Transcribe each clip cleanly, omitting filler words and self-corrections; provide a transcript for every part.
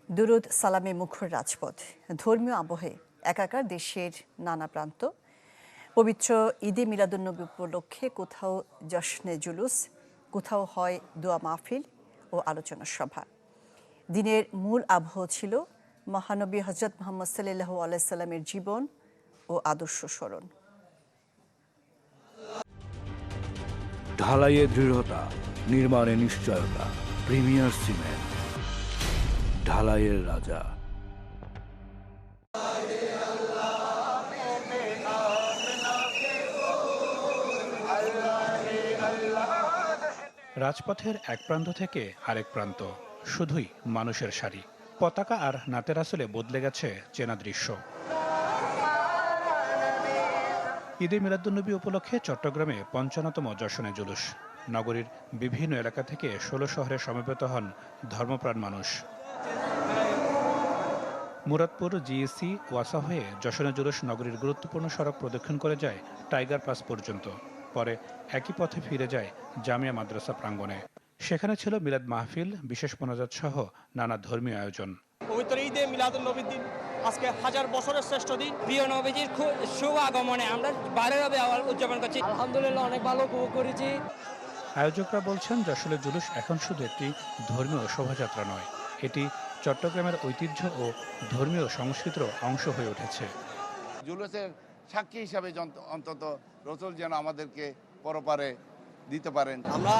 দুরুদ সালামে মুখর রাজপথ, ধর্মীয় আবহে একাকার দেশের নানা প্রান্ত। পবিত্র ঈদে মিলাদুন্নবী উপলক্ষে কোথাও জশ্নে জুলুস, কোথাও হয় দোয়া মাহফিল ও আলোচনা সভা। দিনের মূল আবহ ছিল মহানবী হযরত মুহাম্মদ সাল্লাল্লাহু আলাইহি সাল্লামের জীবন ও আদর্শ স্মরণ। ঢালাইয়ে দৃঢ়তা, নির্মাণে নিশ্চয়তা। প্রিমিয়ার সিমেন্ট, ঢালাইয়ের রাজা। রাজপথের এক প্রান্ত থেকে আরেক প্রান্ত, শুধুই মানুষের সারি। পতাকা আর নাতের আসলে বদলে গেছে চেনা দৃশ্য। ঈদে মিলাদুন্নবী উপলক্ষে চট্টগ্রামে ৫৫তম জশনে জুলুস। নগরীর বিভিন্ন এলাকা থেকে ১৬ শহরে সমবেত হন ধর্মপ্রাণ মানুষ। মুরাদপুর, জিএসি, ওয়াসা হয়ে যশনে জুলুস নগরীর গুরুত্বপূর্ণ সড়ক প্রদক্ষিণ করে যায় টাইগার পাস পর্যন্ত। পরে একই পথে ফিরে যায় জামিয়া মাদ্রাসা প্রাঙ্গণে। সেখানে ছিল মিলাদ মাহফিল, বিশেষ মোনাজাত সহ নানা ধর্মীয় আয়োজন। পবিত্র ঈদে মিলাদুন্নবীর দিন, আজকে হাজার বছরের শ্রেষ্ঠ দিন। প্রিয় নবীজির শুভ আগমনে আমরা বাইরেভাবে উদযাপন করছি। আলহামদুলিল্লাহ, অনেক ভালো উপভোগ করেছি। আয়োজকরা বলছেন, যশোরে জুলুস এখন শুধু একটি ধর্মীয় শোভাযাত্রা নয়, এটি চট্টগ্রামের ঐতিহ্য ও ধর্মীয় সংস্কৃতির অংশ হয়ে উঠেছে। জুলুসের সাক্ষী হিসাবে অন্তত রসুল যেন আমাদেরকে পরপারে দিতে পারেন। আমরা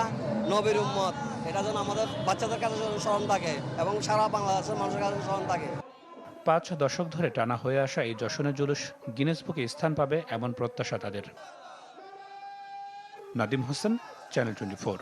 নবীর উম্মত, এটা যেন আমাদের বাচ্চাদের কাছে স্মরণ থাকে এবং সারা বাংলাদেশের মানুষের কাছে স্মরণ থাকে। ৫ দশক ধরে টানা হয়ে আসা এই যশনে জুলুস গিনেস বুকে স্থান পাবে এমন প্রত্যাশা তাদের। নাদিম হোসেন, চ্যানেল 24।